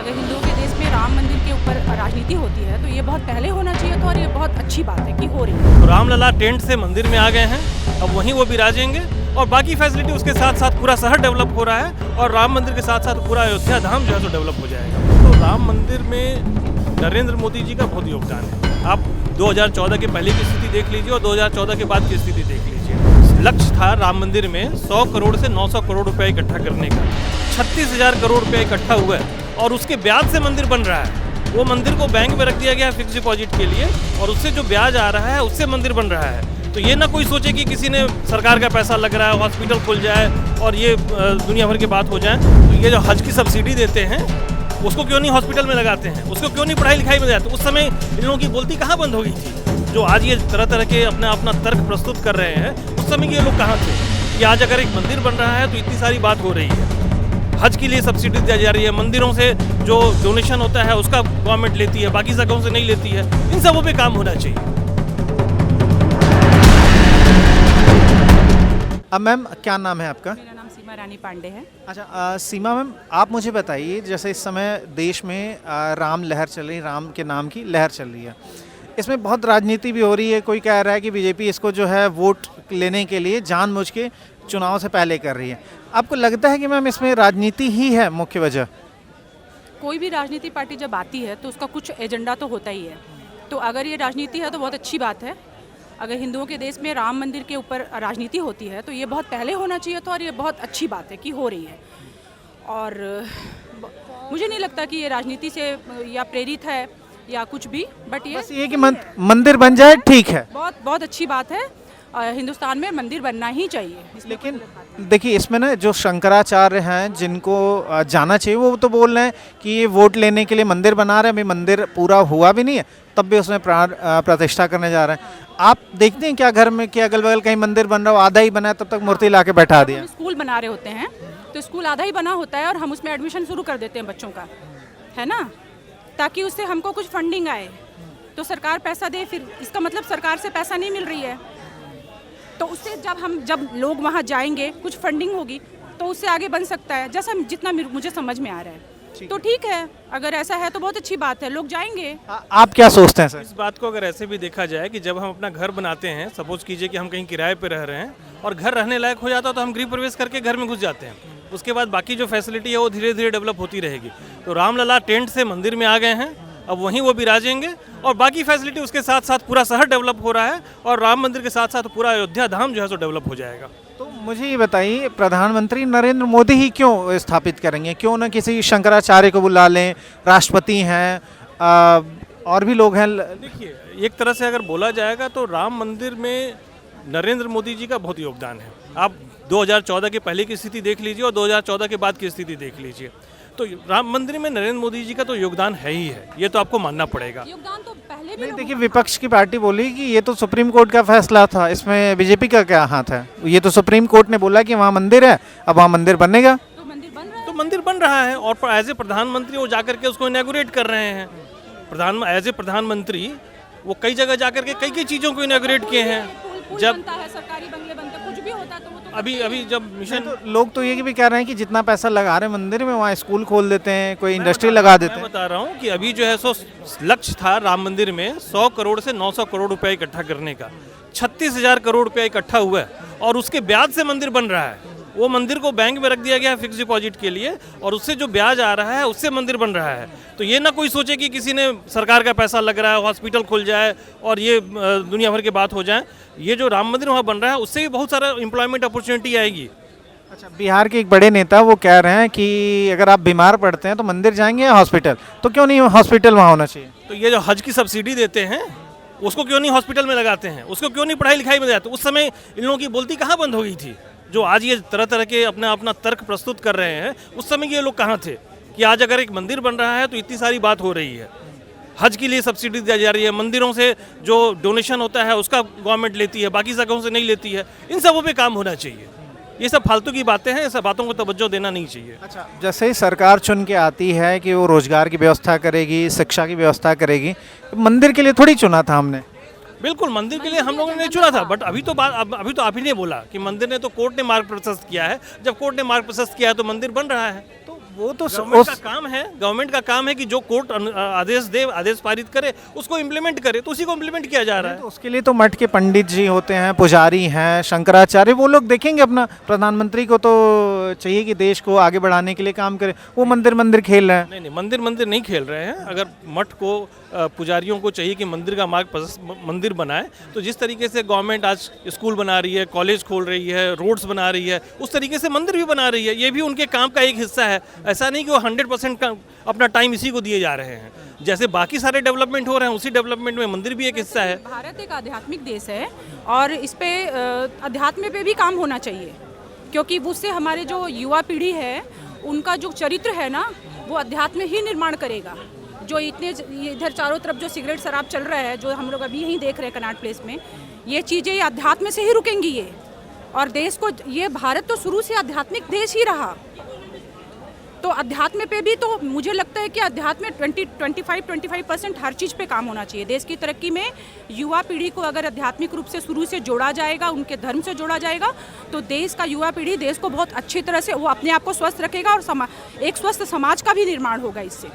अगर हिंदुओं के देश में राम मंदिर के ऊपर राजनीति होती है तो ये बहुत पहले होना चाहिए था और ये बहुत अच्छी बात है कि हो रही है। तो रामलला टेंट से मंदिर में आ गए हैं, अब वहीं वो विराजेंगे और बाकी फैसिलिटी उसके साथ साथ पूरा शहर डेवलप हो रहा है और राम मंदिर के साथ साथ पूरा अयोध्या धाम जो है तो डेवलप हो जाएगा। तो राम मंदिर में नरेंद्र मोदी जी का बहुत योगदान है। आप 2014 के पहले की स्थिति देख लीजिए और 2014 के बाद की स्थिति देख लीजिए। लक्ष्य था राम मंदिर में 100 करोड़ से 900 करोड़ रुपए इकट्ठा करने का। 36,000 करोड़ रुपए इकट्ठा हुआ है और उसके ब्याज से मंदिर बन रहा है। वो मंदिर को बैंक में रख दिया गया है फिक्स डिपॉजिट के लिए और उससे जो ब्याज आ रहा है उससे मंदिर बन रहा है। तो ये ना कोई सोचे कि किसी ने सरकार का पैसा लग रहा है, हॉस्पिटल खुल जाए और ये दुनिया भर की बात हो जाए। तो ये जो हज की सब्सिडी देते हैं उसको क्यों नहीं हॉस्पिटल में लगाते हैं, उसको क्यों नहीं पढ़ाई लिखाई में जाते। उस समय इन लोगों की बोलती कहाँ बंद हो गई थी। जो आज ये तरह तरह के अपना तर्क प्रस्तुत कर रहे हैं, उस समय ये लोग कहाँ थे कि आज अगर एक मंदिर बन रहा है तो इतनी सारी बात हो रही है। हज के लिए सब्सिडी दी जा रही है, मंदिरों से जो डोनेशन होता है उसका गवर्नमेंट लेती है, बाकी जगहों से नहीं लेती है। इन सबों पे काम होना चाहिए। अब मैम क्या नाम है आपका? मेरा नाम सीमा रानी पांडे है। अच्छा सीमा मैम, आप मुझे बताइए, जैसे इस समय देश में राम लहर चल रही, राम के नाम की लहर चल रही है, इसमें बहुत राजनीति भी हो रही है। कोई कह रहा है कि बीजेपी इसको जो है वोट लेने के लिए जानबूझ के चुनाव से पहले कर रही है। आपको लगता है कि मैम इसमें राजनीति ही है मुख्य वजह? कोई भी राजनीति पार्टी जब आती है तो उसका कुछ एजेंडा तो होता ही है। तो अगर ये राजनीति है तो बहुत अच्छी बात है। अगर हिंदुओं के देश में राम मंदिर के ऊपर राजनीति होती है तो ये बहुत पहले होना चाहिए था और ये बहुत अच्छी बात है कि हो रही है। और मुझे नहीं लगता कि ये राजनीति से या प्रेरित है या कुछ भी, बट ये बस ये कि मंदिर बन जाए ठीक है, बहुत बहुत अच्छी बात है। हिंदुस्तान में मंदिर बनना ही चाहिए। लेकिन देखिए इसमें ना जो शंकराचार्य हैं जिनको जाना चाहिए वो तो बोल रहे हैं कि ये वोट लेने के लिए मंदिर बना रहे हैं। अभी मंदिर पूरा हुआ भी नहीं है तब भी उसमें प्राण प्रतिष्ठा करने जा रहे हैं। आप देखते हैं क्या घर में कि अगल बगल कहीं मंदिर बन रहा हो, आधा ही बना है तब तक मूर्ति ला के बैठा दिया। हम स्कूल बना रहे होते हैं तो स्कूल आधा ही बना होता है और हम उसमें एडमिशन शुरू कर देते हैं बच्चों का, है ना, ताकि उससे हमको कुछ फंडिंग आए। तो सरकार पैसा दे, फिर इसका मतलब सरकार से पैसा नहीं मिल रही है तो उससे जब लोग वहाँ जाएंगे कुछ फंडिंग होगी तो उससे आगे बन सकता है, जैसा जितना मुझे समझ में आ रहा है। तो ठीक है, अगर ऐसा है तो बहुत अच्छी बात है, लोग जाएंगे। आप क्या सोचते हैं सर? इस बात को अगर ऐसे भी देखा जाए कि जब हम अपना घर बनाते हैं, सपोज कीजिए कि हम कहीं किराए पे रह रहे हैं और घर रहने लायक हो जाता है तो हम गृह प्रवेश करके घर में घुस जाते हैं। उसके बाद बाकी जो फैसिलिटी है वो धीरे धीरे डेवलप होती रहेगी। तो रामलला टेंट से मंदिर में आ गए हैं, अब वहीं वो विराजेंगे और बाकी फैसिलिटी उसके साथ साथ पूरा शहर डेवलप हो रहा है और राम मंदिर के साथ साथ पूरा अयोध्या धाम जो है तो डेवलप हो जाएगा। तो मुझे ये बताइए, प्रधानमंत्री नरेंद्र मोदी ही क्यों स्थापित करेंगे? क्यों ना किसी शंकराचार्य को बुला लें, राष्ट्रपति हैं, और भी लोग हैं। देखिए एक तरह से अगर बोला जाएगा तो राम मंदिर में नरेंद्र मोदी जी का बहुत योगदान है। आप 2014 के पहले की स्थिति देख लीजिए और 2014 के बाद की स्थिति देख लीजिए। तो राम मंदिर में नरेंद्र मोदी जी का तो योगदान है ही है, ये तो आपको मानना पड़ेगा। योगदान तो पहले भी नहीं, देखिए विपक्ष की पार्टी बोली कि ये तो सुप्रीम कोर्ट का फैसला था, इसमें बीजेपी का क्या हाथ है? ये तो सुप्रीम कोर्ट ने बोला कि वहाँ मंदिर है, अब वहाँ मंदिर बनेगा। तो मंदिर बन रहा है, तो मंदिर बन रहा है और एज ए प्रधानमंत्री वो जाकर के उसको इनॉग्रेट कर रहे हैं। एज ए प्रधानमंत्री वो कई जगह जाकर के कई चीज़ों को इनॉग्रेट किए हैं। पुल जब बनता है, सरकारी बंगले बनते हैं, कुछ भी होता है तो वो तो अभी जब मिशन, तो लोग तो ये भी कह रहे हैं कि जितना पैसा लगा रहे हैं मंदिर में, वहाँ स्कूल खोल देते हैं, कोई इंडस्ट्री लगा देते मैं हैं। बता रहा हूँ कि अभी जो है सो लक्ष्य था राम मंदिर में 100 करोड़ से 900 करोड़ रुपए इकट्ठा करने का। 36,000 करोड़ रुपया इकट्ठा हुआ है और उसके ब्याज से मंदिर बन रहा है। वो मंदिर को बैंक में रख दिया गया है फिक्स डिपॉजिट के लिए और उससे जो ब्याज आ रहा है उससे मंदिर बन रहा है। तो ये ना कोई सोचे कि किसी ने सरकार का पैसा लग रहा है, हॉस्पिटल खुल जाए और ये दुनिया भर की बात हो जाए। ये जो राम मंदिर वहाँ बन रहा है उससे भी बहुत सारा एम्प्लॉयमेंट अपॉर्चुनिटी आएगी। अच्छा, बिहार के एक बड़े नेता वो कह रहे हैं कि अगर आप बीमार पड़ते हैं तो मंदिर जाएंगे या हॉस्पिटल, तो क्यों नहीं हॉस्पिटल वहाँ होना चाहिए? तो ये जो हज की सब्सिडी देते हैं उसको क्यों नहीं हॉस्पिटल में लगाते हैं, उसको क्यों नहीं पढ़ाई लिखाई में जाते। उस समय इन लोगों की बोलती कहाँ बंद हो गई थी। जो आज ये तरह तरह के अपना तर्क प्रस्तुत कर रहे हैं, उस समय ये लोग कहाँ थे कि आज अगर एक मंदिर बन रहा है तो इतनी सारी बात हो रही है। हज के लिए सब्सिडी दी जा रही है, मंदिरों से जो डोनेशन होता है उसका गवर्नमेंट लेती है, बाकी जगहों से नहीं लेती है। इन सबों पे काम होना चाहिए। ये सब फालतू की बातें हैं, सब बातों को तवज्जो देना नहीं चाहिए। अच्छा, जैसे ही सरकार चुन के आती है कि वो रोजगार की व्यवस्था करेगी, शिक्षा की व्यवस्था करेगी, मंदिर के लिए थोड़ी चुना था हमने। बिल्कुल मंदिर के लिए हम लोगों ने चुना था, बट अभी तो आप ही ने बोला कि मंदिर ने तो कोर्ट ने मार्ग प्रशस्त किया है। जब कोर्ट ने मार्ग प्रशस्त किया है तो मंदिर बन रहा है। तो वो तो गवर्नमेंट का काम है कि जो कोर्ट आदेश दे, आदेश पारित करे, उसको इम्प्लीमेंट करे, तो उसी को इम्प्लीमेंट किया जा रहा है। तो उसके लिए तो मठ के पंडित जी होते हैं, पुजारी हैं, शंकराचार्य, वो लोग देखेंगे अपना। प्रधानमंत्री को तो चाहिए कि देश को आगे बढ़ाने के लिए काम करे, वो मंदिर खेल रहे हैं। नहीं, मंदिर नहीं खेल रहे हैं। अगर मठ को, पुजारियों को चाहिए कि मंदिर का मंदिर बनाए, तो जिस तरीके से गवर्नमेंट आज स्कूल बना रही है, कॉलेज खोल रही है, रोड्स बना रही है, उस तरीके से मंदिर भी बना रही है। ये भी उनके काम का एक हिस्सा है। ऐसा नहीं कि वो 100% अपना टाइम इसी को दिए जा रहे हैं। जैसे बाकी सारे डेवलपमेंट हो रहे हैं, उसी डेवलपमेंट में मंदिर भी एक हिस्सा है। भारत एक आध्यात्मिक देश है और इस पे अध्यात्म पे भी काम होना चाहिए, क्योंकि उससे हमारे जो युवा पीढ़ी है उनका जो चरित्र है ना, वो अध्यात्म ही निर्माण करेगा। जो इतने इधर चारों तरफ जो सिगरेट शराब चल रहा है, जो हम लोग अभी यहीं देख रहे हैं कनॉट प्लेस में, ये चीज़ें अध्यात्म से ही रुकेंगी ये। और देश को, ये भारत तो शुरू से आध्यात्मिक देश ही रहा, तो अध्यात्म पे भी तो मुझे लगता है कि अध्यात्म 25% हर चीज़ पे काम होना चाहिए। देश की तरक्की में युवा पीढ़ी को अगर आध्यात्मिक रूप से शुरू से जोड़ा जाएगा, उनके धर्म से जोड़ा जाएगा, तो देश का युवा पीढ़ी देश को बहुत अच्छी तरह से वो अपने आप को स्वस्थ रखेगा और एक स्वस्थ समाज का भी निर्माण होगा इससे।